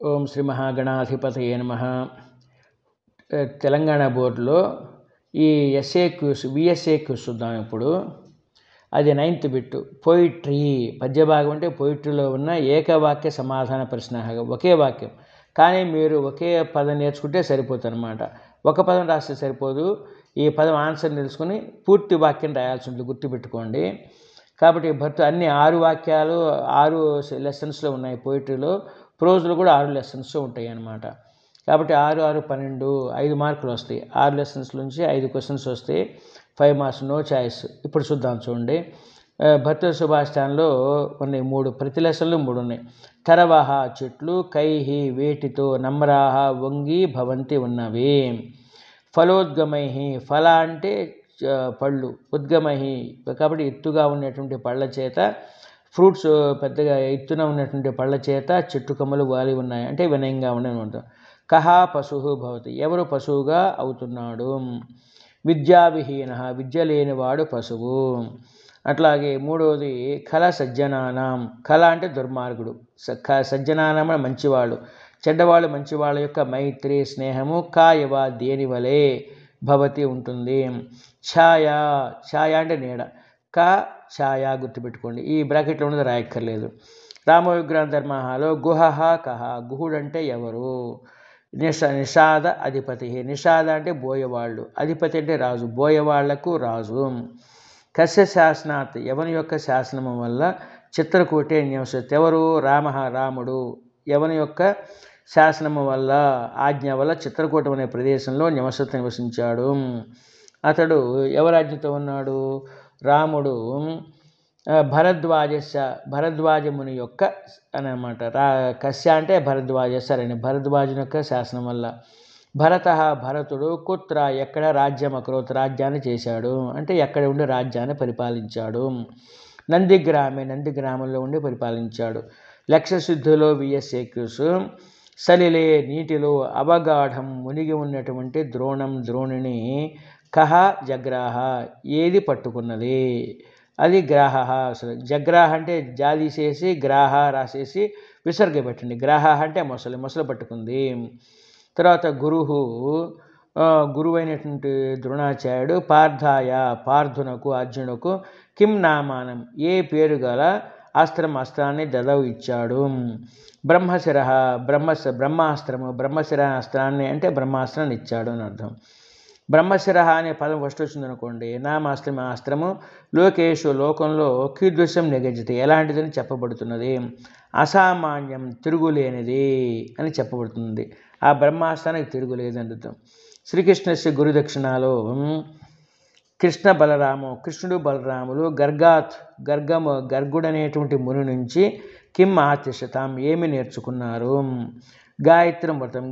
ఓం శ్రీ మహాగణాధిపతయే నమః. తెలంగాణ బోర్డులో ఈ ఎస్ఏక్యూస్ విఎస్ఏక్యూస్ చూద్దాం ఇప్పుడు. అది 9th బిట్. పోయిట్రీ పద్యభాగం అంటే పోయిట్రీలో ఉన్న ఏకవాక్య సమాధాన ప్రశ్న, ఒకే వాక్యం కానీ మీరు ఒకే పదం నేర్చుకుంటే సరిపోతుంది అనమాట. ఒక పదం రాస్తే సరిపోదు, ఈ పదం ఆన్సర్ తెలుసుకుని పూర్తి వాక్యం రాయాల్సి ఉంటుంది, గుర్తుపెట్టుకోండి. కాబట్టి అన్ని 6 వాక్యాలు 6 లెసన్స్లో ఉన్నాయి పోయిట్రీలో. ప్రోజ్లో కూడా 6 లెసన్స్ ఉంటాయి అన్నమాట. కాబట్టి 6, 6, 12, 5 మార్కులు వస్తాయి. 6 లెసన్స్ నుంచి 5 క్వశ్చన్స్ వస్తాయి, 5 మార్క్స్, నో చాయిస్. ఇప్పుడు చూద్దాం చూడండి. భర్తృ సుభాషితాల్లో ఉన్నాయి 3, ప్రతి లెసన్లు 3 ఉన్నాయి. తరవహ చెట్లు, కైహి వేటితో, నమ్రాహ వంగి భవంతి ఉన్నవి. ఫలోద్గమై, ఫల అంటే పళ్ళు, ఉద్గమై కాబట్టి ఎత్తుగా ఉన్నటువంటి పళ్ళ చేత, ఫ్రూట్స్ పెద్దగా ఎత్తున ఉన్నటువంటి పళ్ళ చేత చెట్టు కొమ్మలు వాలి ఉన్నాయి అంటే వినయంగా ఉండడం. కహ పశువు భవతి, ఎవరు పశువుగా అవుతున్నాడు. విద్యావిహీన, విద్య లేనివాడు పశువు. అట్లాగే 3వది కల సజ్జనానాం, కల అంటే దుర్మార్గుడు, సజ్జనానాం మంచివాళ్ళు, చెడ్డవాళ్ళు మంచివాళ్ళ యొక్క మైత్రి స్నేహము కాయవ దేని వలె భవతి ఉంటుంది. ఛాయ, ఛాయ అంటే నీడ, క ఛాయ గుర్తుపెట్టుకోండి, ఈ బ్రాకెట్లో ఉన్నది రాయక్కర్లేదు. రామవిగ్రహ ధర్మహాలో గుహ కహ, గుహుడు అంటే ఎవరు. నిషాద అధిపతి, నిషాద అంటే బోయవాళ్ళు, అధిపతి అంటే రాజు, బోయవాళ్లకు రాజు. కస్య శాసనాత్, ఎవని యొక్క శాసనము వల్ల చిత్రకూటే నివసతి, ఎవరు రామ రాముడు, ఎవని యొక్క శాసనము వల్ల ఆజ్ఞ వల్ల చిత్రకూటం అనే ప్రదేశంలో నివసించాడు. అతడు ఎవరాజ్ఞతో ఉన్నాడు. రాముడు భరద్వాజముని యొక్క అనమాట. కస్య అంటే భరద్వాజని, భరద్వాజుని యొక్క శాసనం వల్ల. భరతుడు కుత్ర ఎక్కడ రాజ్యం అక్రోత్, రాజ్యాన్ని చేశాడు అంటే ఎక్కడ ఉండి రాజ్యాన్ని పరిపాలించాడు. నందిగ్రామంలో ఉండి పరిపాలించాడు. లక్ష్యసిద్ధిలో విఎస్ఏక్యూస్. సలిలే నీటిలో, అవగాఢం మునిగి ఉన్నటువంటి ద్రోణిని, కహ జగ్రాహ ఏది పట్టుకున్నది, అది గ్రాహ. జగ్రాహ అంటే జాదీసేసి గ్రాహ రాసేసి విసర్గ పెట్టండి. గ్రాహ అంటే మొసలు పట్టుకుంది. తర్వాత గురువైనటువంటి ద్రోణాచార్యుడు పార్థునకు అర్జునుకు కిం నామానం ఏ పేరు గల అస్త్రాన్ని దదవు ఇచ్చాడు. బ్రహ్మశిర బ్రహ్మాస్త్రము అస్త్రాన్ని అంటే బ్రహ్మాస్త్రాన్ని ఇచ్చాడు అని అర్థం. బ్రహ్మశిర అనే పదం ఫస్ట్ వచ్చింది అనుకోండి. అస్త్రము లోకేషు లోకంలో కీదృశ్యం నిగజిత ఎలాంటిదని చెప్పబడుతున్నది. అసామాన్యం తిరుగులేనిది అని చెప్పబడుతుంది. ఆ బ్రహ్మాస్త్రానికి తిరుగులేదు అని అర్థం. శ్రీకృష్ణస్య గురుదక్షిణలో కృష్ణుడు బలరాములు గర్గుడనేటువంటి ముని నుంచి కిం ఆతిష్టతాం ఏమి నేర్చుకున్నారు.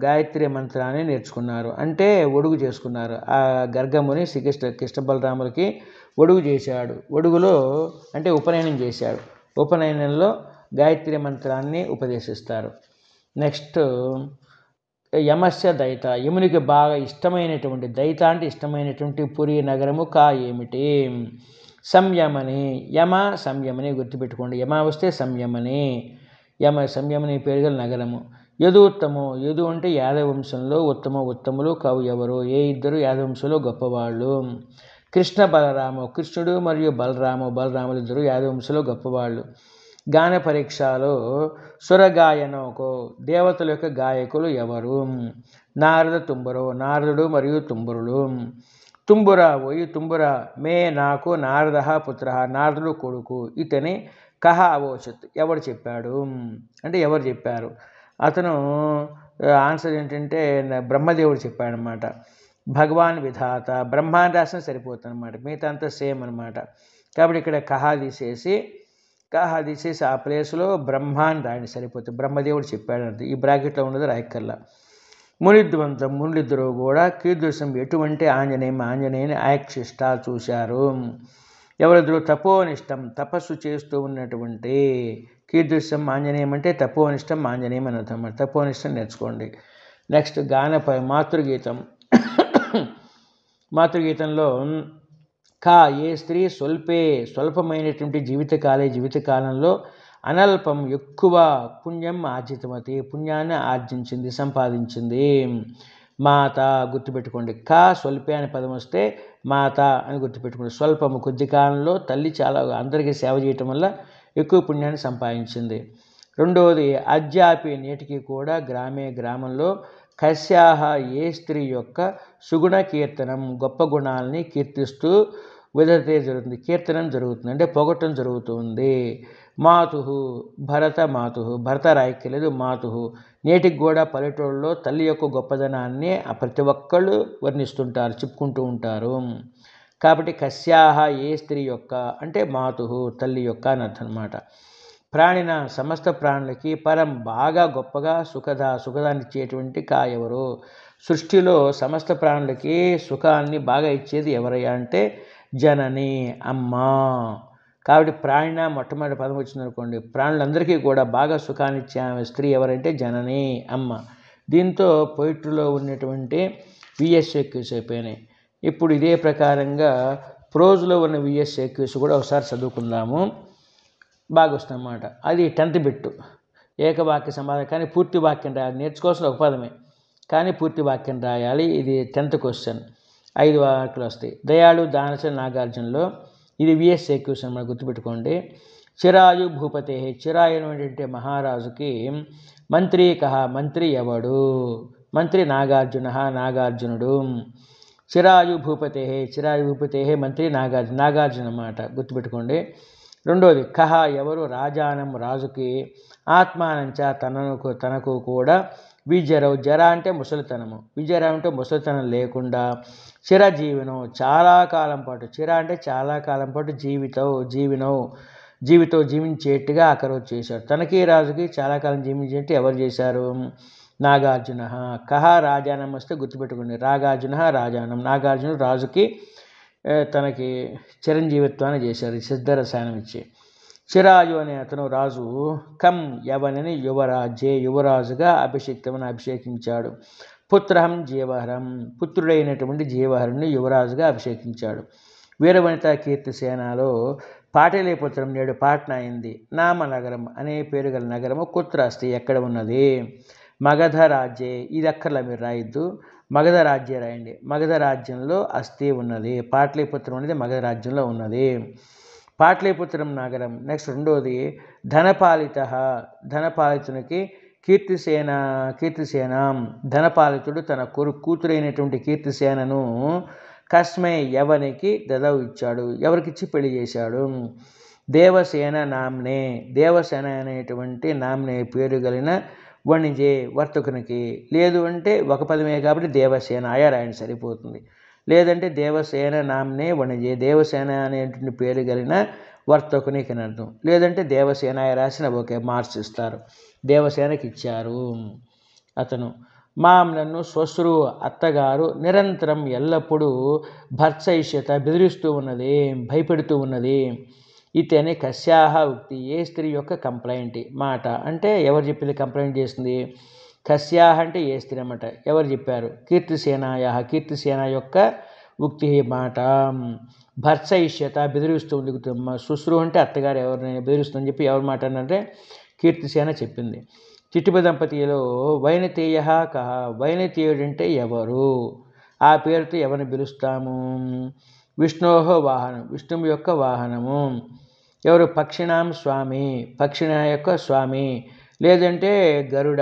గాయత్రి మంత్రాన్ని నేర్చుకున్నారు అంటే ఒడుగు చేసుకున్నారు. ఆ గర్గముని కృష్ణ బలరాములకి ఒడుగు చేశాడు. ఒడుగులో అంటే ఉపనయనం చేశాడు. ఉపనయనంలో గాయత్రి మంత్రాన్ని ఉపదేశిస్తారు. నెక్స్ట్ యమస్య దైత, యమునికి బాగా ఇష్టమైనటువంటి, దైత అంటే ఇష్టమైనటువంటి పురి నగరము ఏమిటి. సంయమని గుర్తుపెట్టుకోండి. యమ వస్తే సంయమని, సంయమని పేరుగల నగరము. యదు అంటే యాదవ వంశంలో ఉత్తములు కావు ఎవరు, ఏ ఇద్దరు యాదవ వంశంలో గొప్పవాళ్ళు. కృష్ణుడు మరియు బలరాములు ఇద్దరు యాదవ వంశంలో గొప్పవాళ్ళు. గాన పరీక్షలో సురగాయనోకో దేవతల యొక్క గాయకులు ఎవరు. నారదుడు మరియు తుంబురులు. తుంబుర మే నాకు నారద పుత్ర, నారదుడు కొడుకు. ఇతని కహ అవోచత్ ఎవరు చెప్పాడు అంటే ఎవరు చెప్పారు. అతను ఆన్సర్ ఏంటంటే బ్రహ్మదేవుడు చెప్పాడనమాట. భగవాన్ విధాత, బ్రహ్మాన్ని రాసిన సరిపోతుంది అనమాట, మిగతా అంతా సేమ్ అనమాట. కాబట్టి ఇక్కడ కహ తీసేసి ఆ ప్లేస్లో బ్రహ్మాన్ని రాయని సరిపోతుంది. బ్రహ్మదేవుడు చెప్పాడు. ఈ బ్రాకెట్లో ఉన్నది రాయక్కర్లా. మునిద్దరు కూడా కీదృశం ఎటువంటి ఆంజనేయుని ఆక్షిష్ట చూశారు. ఎవరిద్దరు తపోనిష్టం తపస్సు చేస్తూ ఉన్నటువంటి, కీదృశం ఆంజనేయం అంటే తపోనిష్టం ఆంజనేయం అని అర్థం. తపోనిష్టం నేర్చుకోండి. నెక్స్ట్ మాతృగీతంలో ఏ స్త్రీ స్వల్పమైనటువంటి జీవితకాలంలో అనల్పం ఎక్కువ పుణ్యం ఆర్జితమతి పుణ్యాన్ని ఆర్జించింది సంపాదించింది. మాత గుర్తుపెట్టుకోండి. స్వల్పే అనే పదం వస్తే మాత అని గుర్తుపెట్టుకోండి. స్వల్పము కొద్ది కాలంలో తల్లి చాలా అందరికీ సేవ చేయటం వల్ల ఎక్కువ పుణ్యాన్ని సంపాదించింది. రెండవది అద్యాపి నేటికి కూడా గ్రామంలో కశ్యాహ ఏ స్త్రీ యొక్క సుగుణ కీర్తనం గొప్ప గుణాలని కీర్తిస్తూ విధతే జరుగుతుంది. కీర్తనం జరుగుతుంది అంటే పొగట్టం జరుగుతుంది. మాతు భరత రాయక్కలేదు. మాతు నేటికి కూడా పల్లెటూళ్ళలో తల్లి యొక్క గొప్పదనాన్ని ప్రతి ఒక్కళ్ళు వర్ణిస్తుంటారు, చెప్పుకుంటూ ఉంటారు. కాబట్టి కశ్యాహ ఏ స్త్రీ యొక్క అంటే మాతు తల్లి యొక్క అని అర్థం అన్నమాట. ప్రాణిన సమస్త ప్రాణులకి పరం బాగా గొప్పగా సుఖదాన్ని ఇచ్చేటువంటి ఎవరు? సృష్టిలో సమస్త ప్రాణులకి సుఖాన్ని బాగా ఇచ్చేది ఎవరయ్యా అంటే జనని అమ్మ. కాబట్టి ప్రాణిన మొట్టమొదటి పదం వచ్చిందనుకోండి, ప్రాణులందరికీ కూడా బాగా సుఖాన్ని ఇచ్చే స్త్రీ ఎవరంటే జనని అమ్మ. దీంతో పొయిట్రీలో ఉన్నటువంటి విఎస్ఏక్యూస్ అయిపోయినాయి. ఇప్పుడు ఇదే ప్రకారంగా ప్రోజ్లో ఉన్న విఎస్ఏక్యూస్ కూడా ఒకసారి చదువుకుందాము. బాగా వస్తుందన్నమాట. అది 10th బిట్టు ఏకవాక్య సమాధానం. కానీ పూర్తి వాక్యం రాయాలి. నేర్చుకోవాల్సిన ఒక పదమే కానీ పూర్తి వాక్యం రాయాలి. ఇది 10th క్వశ్చన్. 5 వాక్యాలు వస్తాయి. దయాళు దానశ నాగార్జునలో ఇది విఎస్ఏక్యూస్ అన్నమాట, గుర్తుపెట్టుకోండి. చిరాయు భూపతే చిరాయు ఏంటంటే మహారాజుకి మంత్రి మంత్రి ఎవడు? మంత్రి నాగార్జునుడు. చిరాయు భూపతే మంత్రి నాగార్జున అన్నమాట, గుర్తుపెట్టుకోండి. రెండోది ఎవరు? రాజానం రాజుకి ఆత్మానంచ తనకు కూడా విజరవు జర అంటే ముసలితనము, విజర అంటే ముసలితనం లేకుండా చిరజీవినం చాలా కాలం పాటు, చిర అంటే చాలా కాలం పాటు జీవించేట్టుగా అకరోజు చేశాడు. తనకి రాజుకి చాలా కాలం జీవించేట్టు ఎవరు చేశారు? నాగార్జున. రాజానం వస్తే గుర్తుపెట్టుకోండి. రాజానం నాగార్జునుడు రాజుకి తనకి చిరంజీవిత్వాన్ని చేశారు సిద్ధరసాయనం ఇచ్చి. చిరాయు అనే అతను రాజు ఎవరిని యువరాజుగా అభిషేకించాడు. పుత్రహం జీవహరం పుత్రుడైనటువంటి జీవహరుని యువరాజుగా అభిషేకించాడు. వీరవనిత కీర్తిసేనలో పాటలీపుత్రం నేడు పాట్నా అయింది. నామనగరం అనే పేరు గల నగరము కుత్ర అస్తి ఎక్కడ ఉన్నది? మగధ రాజ్యే. ఇది అక్కర్లా మీరు రాయొద్దు, మగధ రాజ్యం రాయండి. మగధ రాజ్యంలో అస్థి ఉన్నది. పాటలీపుత్రం అనేది మగధ రాజ్యంలో ఉన్నది. పాటలీపుత్రం నగరం. నెక్స్ట్ రెండోది ధనపాలితునికి కీర్తిసేన. ధనపాలితుడు తన కూతురైనటువంటి కీర్తిసేనను కస్మై ఎవనికి దదవు ఇచ్చాడు, ఎవరికిచ్చి పెళ్లి చేశాడు? దేవసేన నామ్నే. దేవసేన అనేటువంటి నామ్నే పేరు కలిగిన వణిజే వర్తకునికి. లేదు అంటే ఒక పదమే కాబట్టి దేవసేన రాయండి సరిపోతుంది. లేదంటే దేవసేన నామ్నే వణిజే దేవసేన అనేటువంటి పేరు కలిగిన వర్తకునికి అని అర్థం. లేదంటే దేవసేన రాసిన ఓకే మార్క్స్ ఇస్తారు. దేవసేనకి ఇచ్చారు అతను. నన్ను శ్వశ్రు అత్తగారు నిరంతరం ఎల్లప్పుడూ భర్త్సయిష్యత బెదిరిస్తూ ఉన్నది, భయపెడుతూ ఉన్నది. ఇతని కశ్యాహ ఉక్తి ఏ స్త్రీ యొక్క కంప్లైంట్ మాట అంటే ఎవరు చెప్పింది కంప్లైంట్ చేసింది? కశ్యాహ అంటే ఏ స్త్రీ అన్నమాట. ఎవరు చెప్పారు? కీర్తిసేన యొక్క ఉక్తి మాట. భర్త్సయిష్యత బెదిరిస్తుంది. శుశ్రు అంటే అత్తగారు ఎవరినైనా బెదిరిస్తుందని చెప్పి ఎవరి మాట అంటే కీర్తిసేన చెప్పింది. చిట్టిప దంపతిలో వైనతేయ వైనతేయుడు అంటే ఎవరు? ఆ పేరుతో ఎవరిని పిలుస్తాము? విష్ణోహ వాహనం విష్ణువు యొక్క వాహనము. ఎవరు? పక్షిణాం స్వామి పక్షిణ యొక్క స్వామి. లేదంటే గరుడ.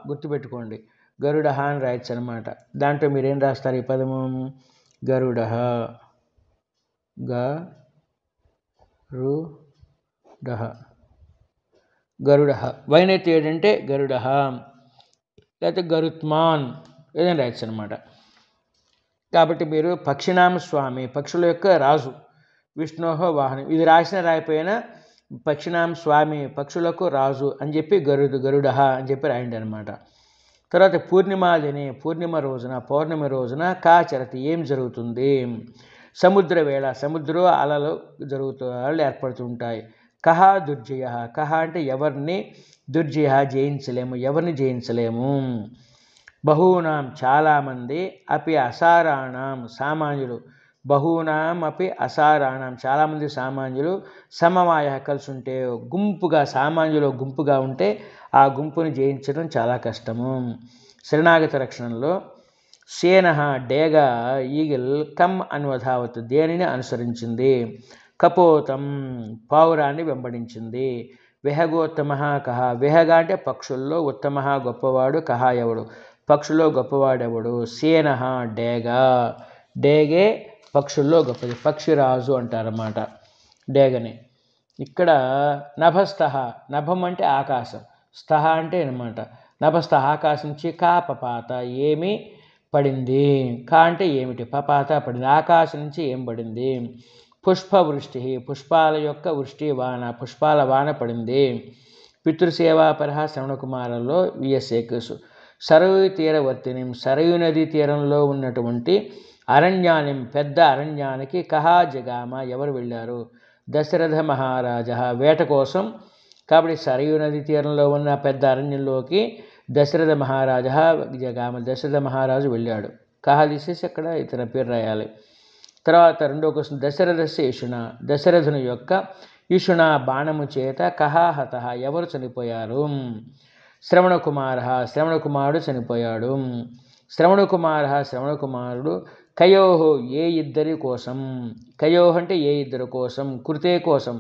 గుర్తుపెట్టుకోండి, గరుడ అని రాయొచ్చు అనమాట. దాంట్లో మీరేం రాస్తారు? ఈ పదము గరుడ. గరుడ. వైనతేయుడు అంటే గరుడ, లేకపోతే గరుత్మాన్ ఏదైనా రాయొచ్చు అనమాట. కాబట్టి మీరు పక్షినామ స్వామి పక్షుల యొక్క రాజు, విష్ణోహ వాహనం. ఇది రాసిన రాయిపోయినా పక్షినామ స్వామి పక్షులకు రాజు అని చెప్పి గరుడ అని చెప్పి రాయండి అనమాట. తర్వాత పూర్ణిమ రోజున కాచరతి ఏం జరుగుతుంది? సముద్ర వేళ సముద్రం అలలు అలలు ఏర్పడుతుంటాయి. దుర్జయ. అంటే ఎవరిని? దుర్జయ ఎవరిని జయించలేము. బహూనాం చాలామంది, అపి అసారాణం సామాన్యులు, బహూనామపి అసారాణం, చాలామంది సామాన్యులు సమవాయ కలిసి ఉంటే గుంపుగా, సామాన్యులు గుంపుగా ఉంటే ఆ గుంపుని జయించడం చాలా కష్టము. శరణాగత రక్షణలో సేన డేగ ఈగిల్ కమ్ అన్వధావత్, దేనిని అనుసరించింది. కపోతం పావురాన్ని వెంబడించింది. విహగోత్తమ కహ, విహగ అంటే పక్షుల్లో ఉత్తమ గొప్పవాడు, కహ ఎవడు, పక్షుల్లో గొప్పవాడెవడు. సేన డేగ, డేగే పక్షుల్లో గొప్పది, పక్షిరాజు అంటారన్నమాట డేగని. ఇక్కడ నభస్థ, నభం అంటే ఆకాశం, స్థహ అంటే అనమాట నభస్థ, ఆకాశం నుంచి కాపపాత ఏమి పడింది, కా అంటే ఏమిటి, పపాత పడింది, ఆకాశం నుంచి ఏం పడింది. పుష్పవృష్టి, పుష్పాల యొక్క వృష్టి వాన, పుష్పాల వాన పడింది. పితృసేవాపర శ్రవణకుమారంలో విఎస్ఏకుసు సరయు తీరవర్తిని, సరయు నది తీరంలో ఉన్నటువంటి అరణ్యాన్ని, పెద్ద అరణ్యానికి కహా జగామ, ఎవరు వెళ్ళారు. దశరథ మహారాజా, వేట కోసం. కాబట్టి సరయు నది తీరంలో ఉన్న పెద్ద అరణ్యంలోకి దశరథ మహారాజా జగామ, దశరథ మహారాజు వెళ్ళాడు. కహా తీసేసి అక్కడ ఇతని పేరు రాయాలి. తర్వాత రెండో క్వశ్చన్, దశరథస్య ఇషుణ, దశరథుని యొక్క ఇషుణ బాణము చేత కహా హత, ఎవరు చనిపోయారు. శ్రవణకుమార, శ్రవణకుమారుడు చనిపోయాడు. శ్రవణకుమార, శ్రవణకుమారుడు కయోహో, ఏ ఇద్దరి కోసం, కయోహ్ అంటే ఏ ఇద్దరి కోసం, కృతే కోసం,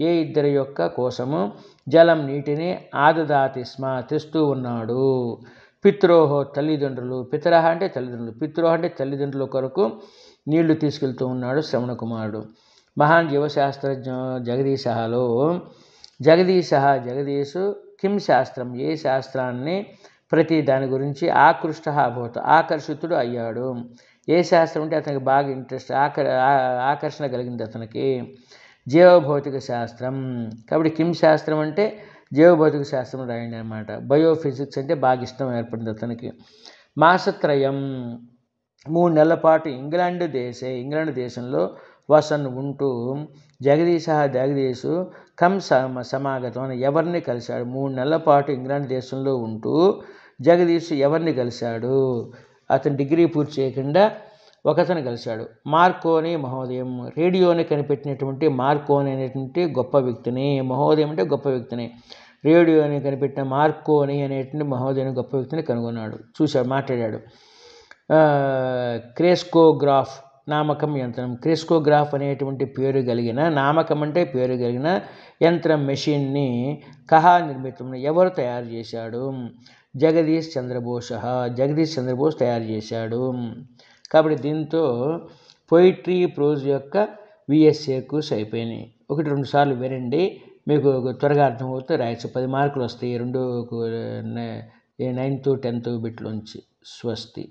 ఏ ఇద్దరి యొక్క కోసము, జలం నీటిని ఆదదాతి స్మ, తెస్తూ ఉన్నాడు. పిత్రోహో తల్లిదండ్రులు, పితరహ అంటే తల్లిదండ్రులు, పిత్రోహ అంటే తల్లిదండ్రుల కొరకు నీళ్లు తీసుకెళ్తూ ఉన్నాడు శ్రవణకుమారుడు. మహాన్ జీవశాస్త్రజ్ఞ జగదీశలో, జగదీశు కిం శాస్త్రం, ఏ శాస్త్రాన్ని, ప్రతి దాని గురించి ఆకృష్ట అభూత, ఆకర్షితుడు అయ్యాడు. ఏ శాస్త్రం అంటే అతనికి బాగా ఇంట్రెస్ట్, ఆకర్షణ కలిగింది అతనికి. జీవభౌతిక శాస్త్రం, కాబట్టి కిం శాస్త్రం అంటే జీవభౌతిక శాస్త్రం రాయండి అనమాట. బయోఫిజిక్స్ అంటే బాగా ఇష్టం ఏర్పడింది అతనికి. మాసత్రయం, 3 నెలల పాటు ఇంగ్లాండ్ దేశంలో వసన్ ఉంటూ, జగదీశు కం సమాగతం, ఎవరిని కలిశాడు. 3 నెలల పాటు ఇంగ్లాండ్ దేశంలో ఉంటూ జగదీశు ఎవరిని కలిశాడు, అతను డిగ్రీ పూర్తి చేయకుండా ఒకతను కలిశాడు. మార్కోని మహోదయం, రేడియోని కనిపెట్టినటువంటి మార్కోని అనేటువంటి గొప్ప వ్యక్తిని, మహోదయం అంటే గొప్ప వ్యక్తిని, రేడియోని కనిపెట్టిన మార్కోని అనేటువంటి మహోదయం గొప్ప వ్యక్తిని కనుగొన్నాడు, చూశాడు, మాట్లాడాడు. క్రెస్కోగ్రాఫ్ నామకం యంత్రం, క్రెస్కోగ్రాఫ్ అనేటువంటి పేరు కలిగిన, నామకం అంటే పేరు కలిగిన యంత్రం, మెషిన్ని కహా నిర్మితం, ఎవరు తయారు చేశాడు. జగదీష్ చంద్రబోస్ తయారు చేశాడు. కాబట్టి దీంతో పోయిట్రీ ప్రోజ్ యొక్క విఎస్ఏకుస్ అయిపోయినాయి. 1-2 సార్లు వినండి, మీకు త్వరగా అర్థమవుతుంది, రాయచ్చు. 10 మార్కులు వస్తాయి 9th 10th బిట్లోంచి. స్వస్తి.